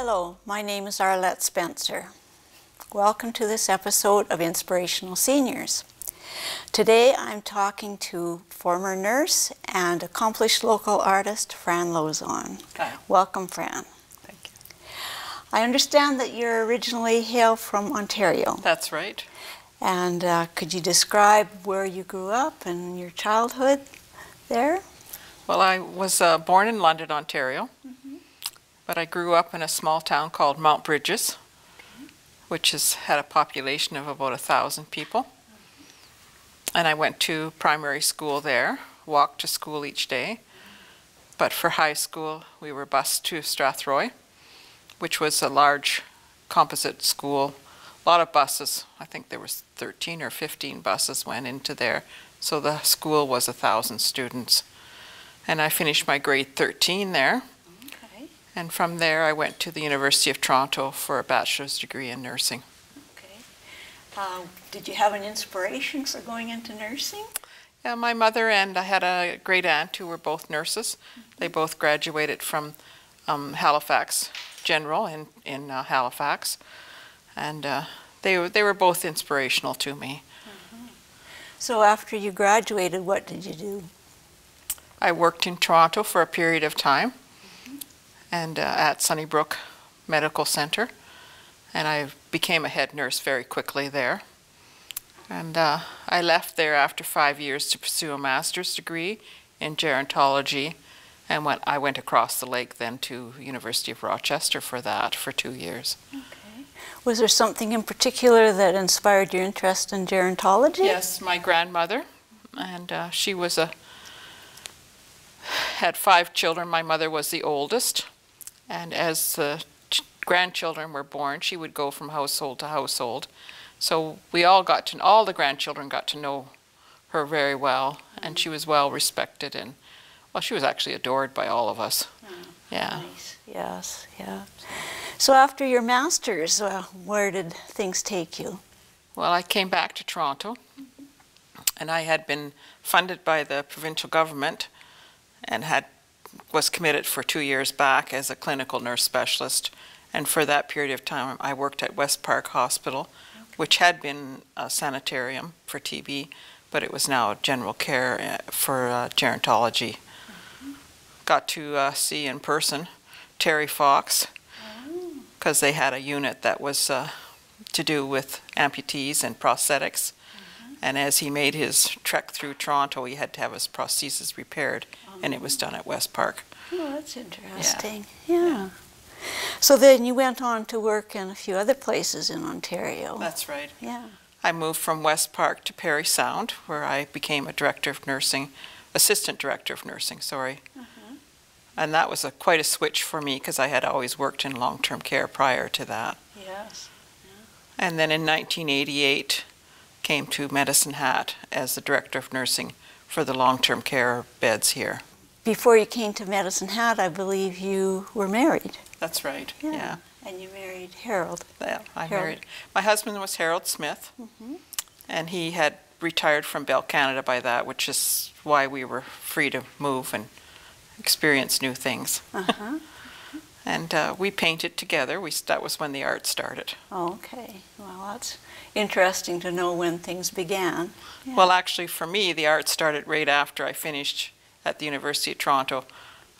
Hello, my name is Arlette Spencer. Welcome to this episode of Inspirational Seniors. Today I'm talking to former nurse and accomplished local artist Fran Lauzon. Hi. Welcome, Fran. Thank you. I understand that you're originally hail from Ontario. That's right. And could you describe where you grew up and your childhood there? Well, I was born in London, Ontario, but I grew up in a small town called Mount Bridges, which has had a population of about 1,000 people. And I went to primary school there, walked to school each day. But for high school, we were bused to Strathroy, which was a large composite school. A lot of buses. I think there was 13 or 15 buses went into there. So the school was 1,000 students. And I finished my grade 13 there. Okay. And from there I went to the University of Toronto for a bachelor's degree in nursing. Okay. Did you have an inspiration for going into nursing? Yeah, my mother and I had a great aunt who were both nurses. They both graduated from Halifax General in Halifax. And they were both inspirational to me. So after you graduated, what did you do? I worked in Toronto for a period of time and at Sunnybrook Medical Center. And I became a head nurse very quickly there. And I left there after 5 years to pursue a master's degree in gerontology. And I went across the lake then to University of Rochester for 2 years. Okay. Was there something in particular that inspired your interest in gerontology? Yes, my grandmother. And she was had 5 children. My mother was the oldest. And as the grandchildren were born, she would go from household to household. So we all the grandchildren got to know her very well, and she was well respected, and well, she was actually adored by all of us. Oh, yeah. Nice. Yes, yeah. So after your master's, where did things take you? Well, I came back to Toronto, and I had been funded by the provincial government and was committed for 2 years back as a clinical nurse specialist. And for that period of time, I worked at West Park Hospital, which had been a sanitarium for TB, but it was now general care for gerontology. Got to see in person Terry Fox, because they had a unit that was to do with amputees and prosthetics. And as he made his trek through Toronto, he had to have his prosthesis repaired, and it was done at West Park. Oh, that's interesting. Yeah. So then you went on to work in a few other places in Ontario. That's right. Yeah. I moved from West Park to Parry Sound, where I became a director of nursing, assistant director of nursing, sorry. And that was quite a switch for me, because I had always worked in long-term care prior to that. Yes. And then in 1988, came to Medicine Hat as the director of nursing for the long-term care beds here. Before you came to Medicine Hat, I believe you were married. That's right, yeah. And you married Harold. Yeah, married. My husband was Harold Smith, and he had retired from Bell Canada by that, which is why we were free to move and experience new things. And we painted together. That was when the art started. Oh, okay. Well, that's interesting to know when things began. Yeah. Well, actually, for me, the art started right after I finished at the University of Toronto.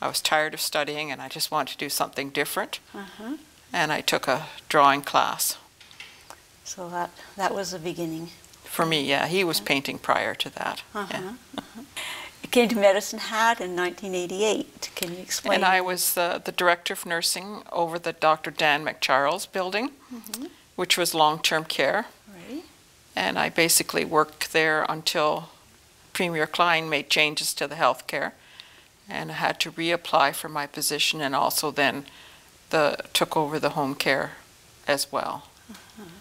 I was tired of studying, and I just wanted to do something different. And I took a drawing class. So that was the beginning. For me, yeah. He was painting prior to that. You came to Medicine Hat in 1988. Can you explain? And I was the director of nursing over the Dr. Dan McCharles building, which was long-term care. Right. And I basically worked there until Premier Klein made changes to the health care. And I had to reapply for my position, and also then took over the home care as well.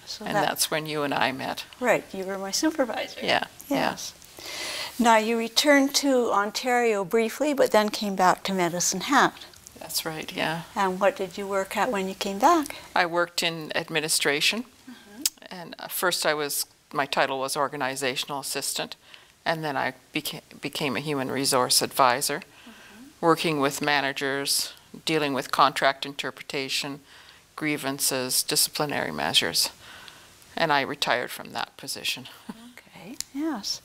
So and that's when you and I met. Right, you were my supervisor. Yeah. Yes. Now you returned to Ontario briefly, but then came back to Medicine Hat. That's right, yeah. And what did you work at when you came back? I worked in administration, and first my title was organizational assistant, and then I became a human resource advisor, working with managers, dealing with contract interpretation, grievances, disciplinary measures. And I retired from that position. Okay, yes.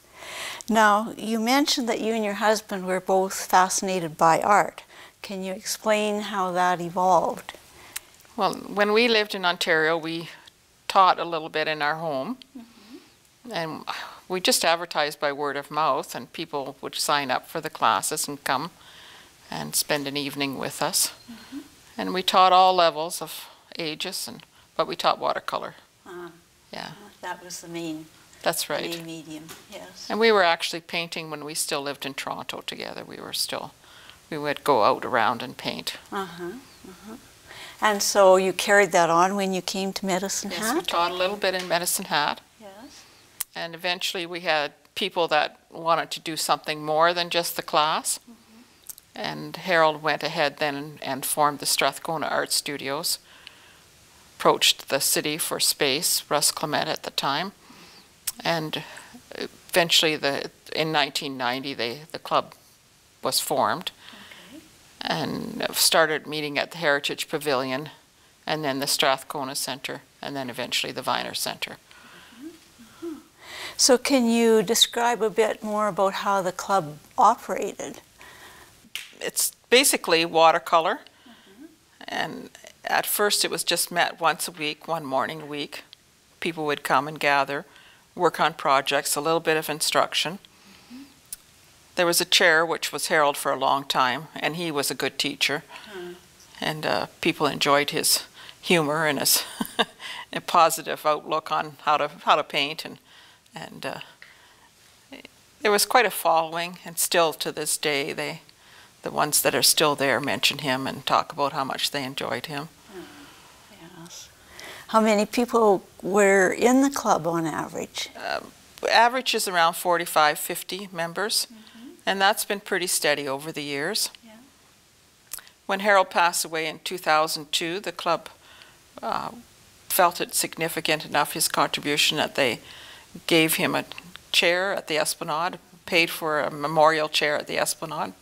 Now, you mentioned that you and your husband were both fascinated by art. Can you explain how that evolved? Well, when we lived in Ontario, we taught a little bit in our home. And we just advertised by word of mouth, and people would sign up for the classes and come and spend an evening with us. And we taught all levels of ages, but we taught watercolor. Yeah. That was the main, That's right. main medium, yes. And we were actually painting when we still lived in Toronto together. We would go out around and paint. And so you carried that on when you came to Medicine Hat? Yes, we taught a little bit in Medicine Hat. Yes. And eventually we had people that wanted to do something more than just the class. And Harold went ahead then and formed the Strathcona Art Studios, approached the city for space, Russ Clement at the time, and eventually in 1990 the club was formed and started meeting at the Heritage Pavilion, and then the Strathcona Centre, and then eventually the Viner Centre. So can you describe a bit more about how the club operated? It's basically watercolor, and at first it was just met once a week, one morning a week. People would come and gather, work on projects, a little bit of instruction. There was a chair, which was Harold for a long time, and he was a good teacher. And people enjoyed his humor and his a positive outlook on how to paint, and there was quite a following, and still to this day the ones that are still there mention him and talk about how much they enjoyed him. Yes. How many people were in the club on average? Average is around 45, 50 members, and that's been pretty steady over the years. Yeah. When Harold passed away in 2002, the club felt it significant enough, his contribution, that they gave him a chair at the Esplanade, paid for a memorial chair at the Esplanade.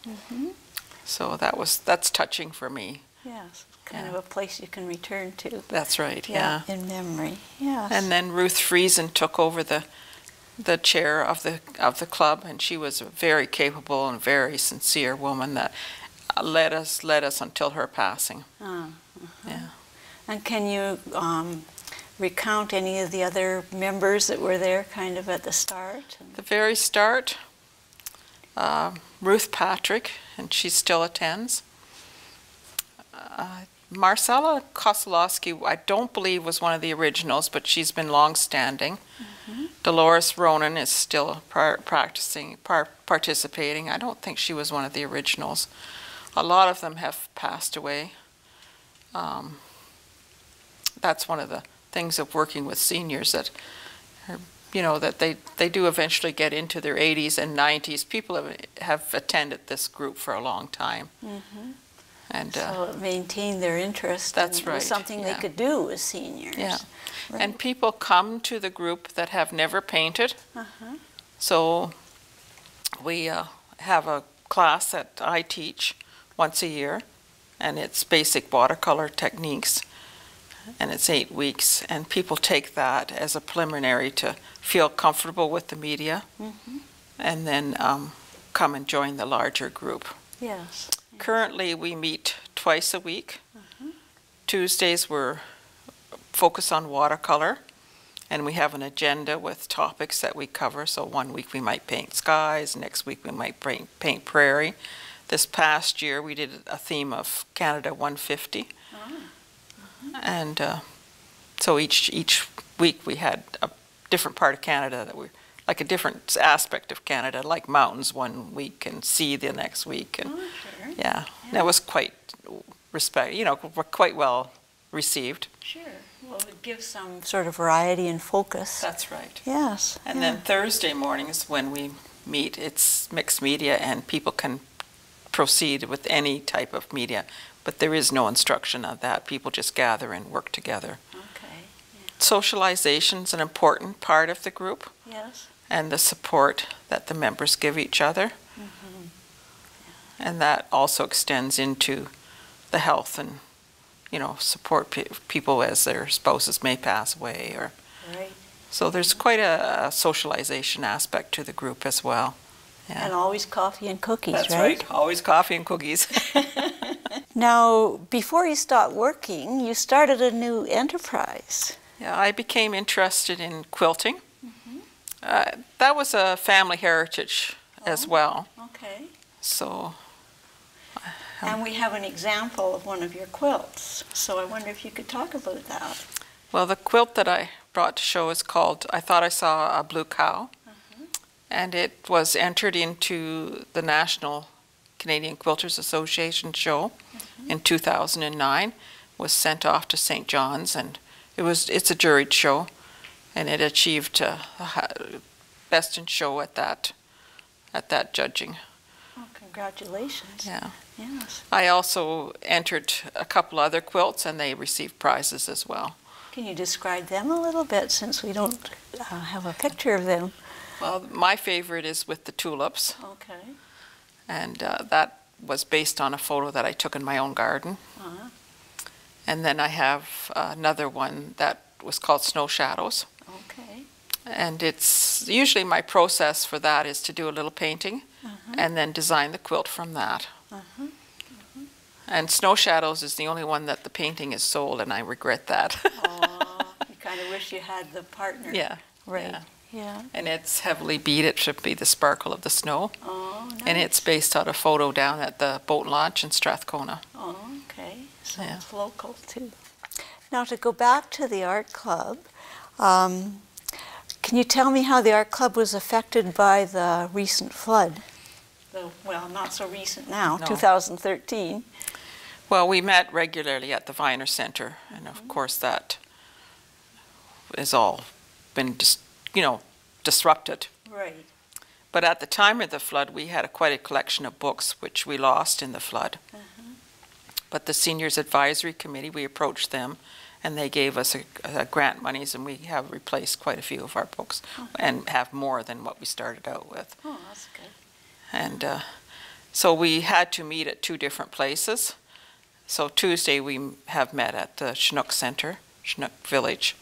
So that's touching for me. Yes, kind of a place you can return to. That's right, yeah. In memory, yes. And then Ruth Friesen took over the chair of the club, and she was a very capable and very sincere woman that led us until her passing. Yeah. And can you recount any of the other members that were there kind of at the start? The very start, Ruth Patrick, and she still attends. Marcella Kosolowski, I don't believe was one of the originals, but she's been long-standing. Dolores Ronan is still participating. I don't think she was one of the originals. A lot of them have passed away. That's one of the things of working with seniors, that that they do eventually get into their 80s and 90s. People have attended this group for a long time. And so it maintained their interest. That's and right. It was something they could do as seniors. Yeah. Right. And people come to the group that have never painted. So we have a class that I teach once a year, and it's basic watercolor techniques, and it's 8 weeks, and people take that as a preliminary to feel comfortable with the media, and then come and join the larger group. Yes. Currently we meet twice a week. Tuesdays we're focus on watercolor, and we have an agenda with topics that we cover. So one week we might paint skies, next week we might paint prairie. This past year we did a theme of Canada 150. And so each week we had a different part of Canada that we like, a different aspect of Canada, like mountains one week and sea the next week. And sure. Yeah, that was quite quite well received. Sure. Well, it gives some sort of variety and focus. That's right. Yes. And then Thursday mornings when we meet, it's mixed media, and people can proceed with any type of media, but there is no instruction on that. People just gather and work together. Okay. Yeah. Socialization's an important part of the group. Yes. And the support that the members give each other. And that also extends into the health and support people as their spouses may pass away. Right. So there's quite a socialization aspect to the group as well. Yeah. And always coffee and cookies, That's right? Always coffee and cookies. Now, before you stopped working, you started a new enterprise. Yeah, I became interested in quilting. That was a family heritage as well. Okay. So. And we have an example of one of your quilts. So I wonder if you could talk about that. Well, the quilt that I brought to show is called I Thought I Saw a Blue Cow. And it was entered into the National Canadian Quilters Association show in 2009, was sent off to St. John's, and it's a juried show, and it achieved best in show at that judging. Oh, congratulations. Yeah. Yes. I also entered a couple other quilts, and they received prizes as well. Can you describe them a little bit, since we don't have a picture of them? Well, my favorite is with the tulips. Okay. And that was based on a photo that I took in my own garden. And then I have another one that was called Snow Shadows. Okay. And it's usually my process for that is to do a little painting and then design the quilt from that. And Snow Shadows is the only one that the painting is sold, and I regret that. Oh, you kind of wish you had the partner. Yeah. Right. Yeah. Yeah. And it's heavily beat. It should be the sparkle of the snow. Oh, nice. And it's based on a photo down at the boat launch in Strathcona. Oh, okay. So Yeah. it's local too. Now, to go back to the art club, can you tell me how the art club was affected by the recent flood? Well, not so recent now, No. 2013. Well, we met regularly at the Viner Center, and of course that has all been disrupted. Right. But at the time of the flood, we had quite a collection of books which we lost in the flood. But the Seniors Advisory Committee, we approached them, and they gave us a grant monies, and we have replaced quite a few of our books and have more than what we started out with. Oh, that's good. And so we had to meet at two different places. So Tuesday we have met at the Chinook Center, Chinook Village.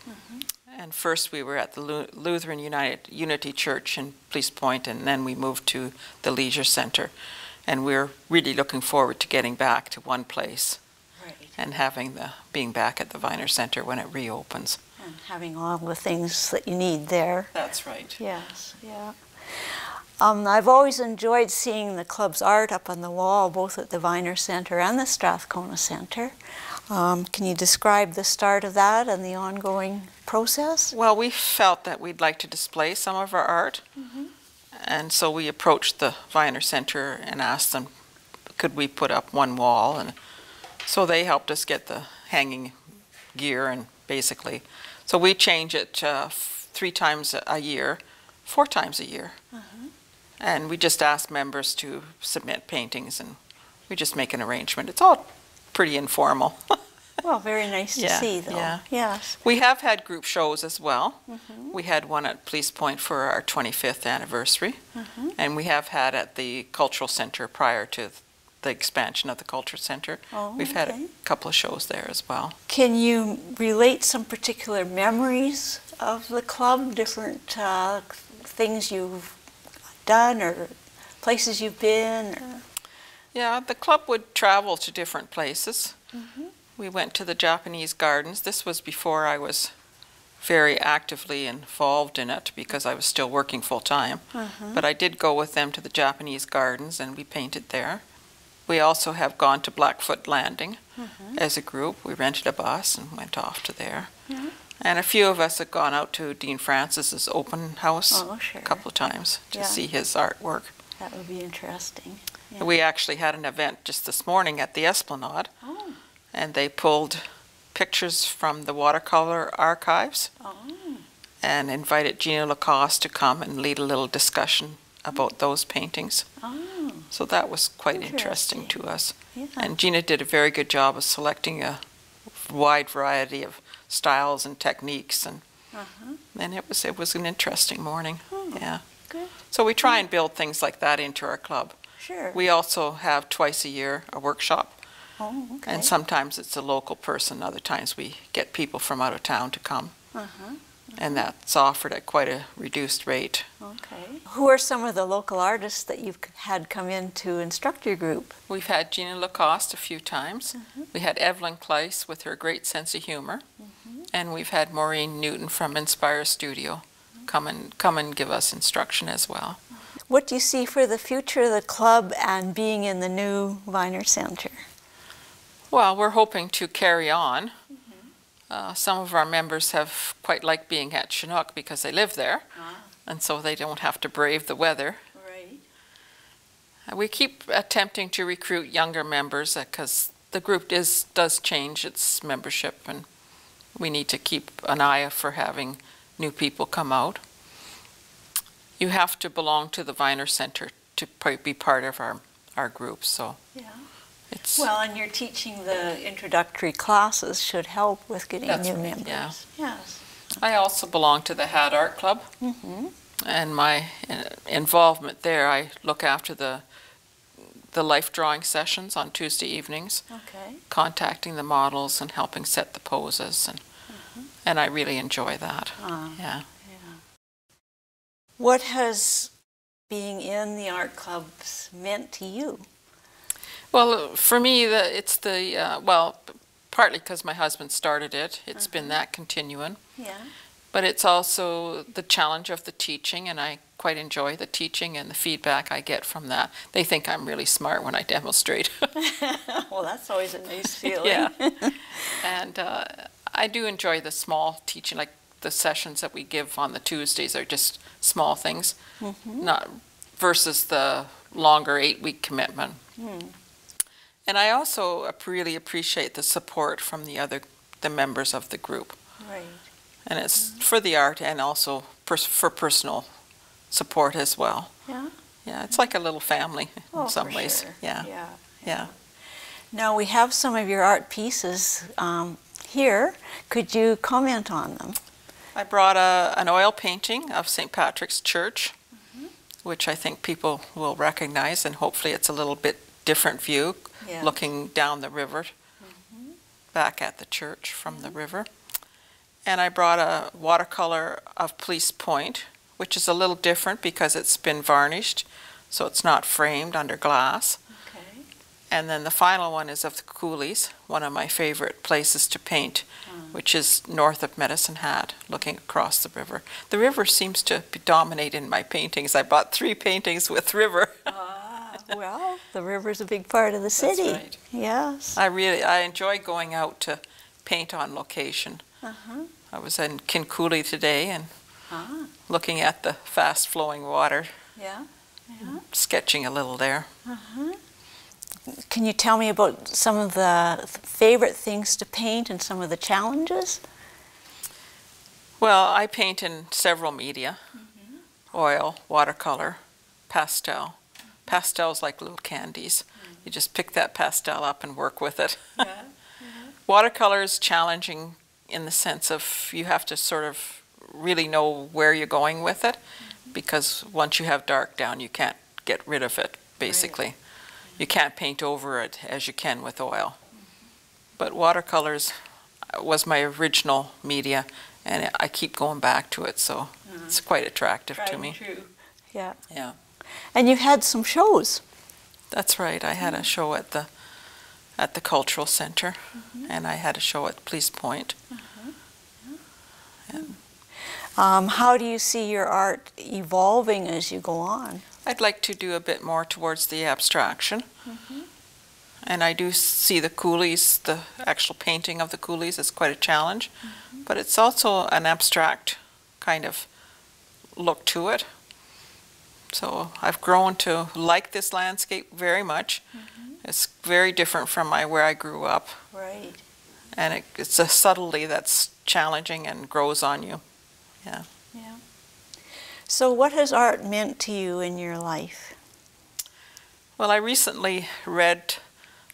And first we were at the Lutheran Unity Church in Police Point, and then we moved to the Leisure Center. And we're really looking forward to getting back to one place. Right. And being back at the Viner Center when it reopens. And having all the things that you need there. That's right. Yes, yeah. I've always enjoyed seeing the club's art up on the wall, both at the Viner Center and the Strathcona Center. Can you describe the start of that and the ongoing process? Well, we felt that we'd like to display some of our art. And so we approached the Viner Center and asked them, could we put up one wall? And so they helped us get the hanging gear, and basically. So we change it 4 times a year. And we just ask members to submit paintings, and we just make an arrangement. It's all pretty informal. Well, very nice to see, though. Yeah. Yes. We have had group shows as well. We had one at Police Point for our 25th anniversary, and we have had at the Cultural Center prior to the expansion of the Cultural Center. Oh, We've had a couple of shows there as well. Can you relate some particular memories of the club, different things you've done or places you've been? Or? Yeah, the club would travel to different places. We went to the Japanese gardens. This was before I was very actively involved in it because I was still working full-time. But I did go with them to the Japanese gardens, and we painted there. We also have gone to Blackfoot Landing as a group. We rented a bus and went off to there. And a few of us have gone out to Dean Francis's open house a couple of times to see his artwork. That would be interesting. Yeah. We actually had an event just this morning at the Esplanade, and they pulled pictures from the watercolor archives and invited Gina Lacoste to come and lead a little discussion about those paintings. So that was quite interesting to us. And Gina did a very good job of selecting a wide variety of styles and techniques, and it was an interesting morning. Yeah. Good. So we try and build things like that into our club. Sure. We also have twice a year a workshop Oh, okay. And sometimes it's a local person, other times we get people from out of town to come. And that's offered at quite a reduced rate. Okay. Who are some of the local artists that you've had come in to instruct your group? We've had Gina Lacoste a few times. We had Evelyn Kleiss with her great sense of humor. And we've had Maureen Newton from Inspire Studio come and give us instruction as well. What do you see for the future of the club and being in the new Viner Center? Well, we're hoping to carry on. Some of our members have quite liked being at Chinook because they live there, and so they don't have to brave the weather. Right. We keep attempting to recruit younger members because the group does change its membership, and we need to keep an eye out for having new people come out. You have to belong to the Viner Center to be part of our group, so it's... Well, and you're teaching the introductory classes should help with getting new members. Yeah. Yes. I also belong to the Hat Art Club, and my involvement there, I look after the life drawing sessions on Tuesday evenings, contacting the models and helping set the poses, and I really enjoy that. Yeah. What has being in the art clubs meant to you? Well, for me, it's well, partly because my husband started it. It's been that continuing. But it's also the challenge of the teaching, and I quite enjoy the teaching and the feedback I get from that. They think I'm really smart when I demonstrate. Well, that's always a nice feeling. Yeah. And I do enjoy the small teaching, like the sessions that we give on the Tuesdays are just small things, not versus the longer 8-week commitment. And I also really appreciate the support from the members of the group. Right. And it's for the art and also for personal support as well. Yeah? Yeah, it's like a little family in some for ways. Sure. Yeah. Now we have some of your art pieces here. Could you comment on them? I brought an oil painting of St. Patrick's Church, which I think people will recognize, and hopefully it's a little bit different view, looking down the river, back at the church from the river. And I brought a watercolor of Police Point, which is a little different because it's been varnished, so it's not framed under glass. And then the final one is of the Coolies, one of my favorite places to paint, which is north of Medicine Hat, looking across the river. The river seems to dominate in my paintings. I bought 3 paintings with river. Well, the river's a big part of the city. That's right. Yes. I enjoy going out to paint on location. I was in Kincooley today and looking at the fast-flowing water, sketching a little there. Can you tell me about some of the favorite things to paint and some of the challenges? Well, I paint in several media: oil, watercolor, pastel. Pastel's like little candies. You just pick that pastel up and work with it. Watercolor is challenging in the sense of you have to sort of really know where you're going with it, because once you have dark down, you can't get rid of it, basically. You can't paint over it as you can with oil. But watercolors was my original media, and I keep going back to it, so it's quite attractive to me. True. Yeah. Yeah. And you've had some shows. That's right. I had a show at the Cultural Center, and I had a show at Police Point. How do you see your art evolving as you go on? I'd like to do a bit more towards the abstraction. And I do see the Coolies, the actual painting of the Coolies is quite a challenge, but it's also an abstract kind of look to it. So I've grown to like this landscape very much. It's very different from where I grew up. Right. And it's a subtlety that's challenging and grows on you. Yeah. So what has art meant to you in your life? Well, I recently read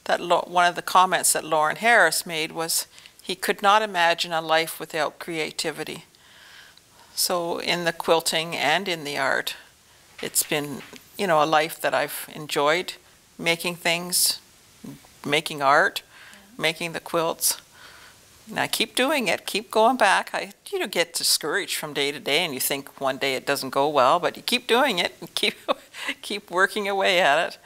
that one of the comments that Lauren Harris made was he could not imagine a life without creativity. So in the quilting and in the art, it's been, a life that I've enjoyed, making things, making art, making the quilts. And I keep doing it, keep going back. I get discouraged from day to day, and you think one day it doesn't go well, but you keep doing it and keep working away at it.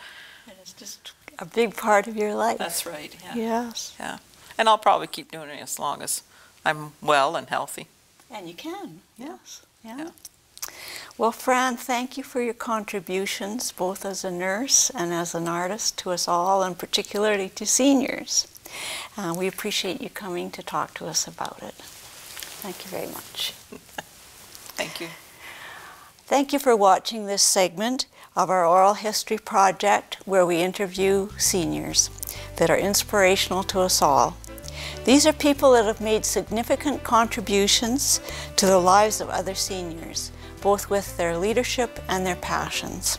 And it's just a big part of your life. That's right, yeah. Yes. Yeah. And I'll probably keep doing it as long as I'm well and healthy. And you can, yes. Yeah. Well, Fran, thank you for your contributions, both as a nurse and as an artist, to us all, and particularly to seniors. We appreciate you coming to talk to us about it. Thank you very much. Thank you. Thank you for watching this segment of our oral history project, where we interview seniors that are inspirational to us all. These are people that have made significant contributions to the lives of other seniors, both with their leadership and their passions.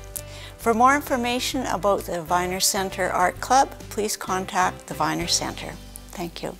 For more information about the Viner Center Art Club, please contact the Viner Center. Thank you.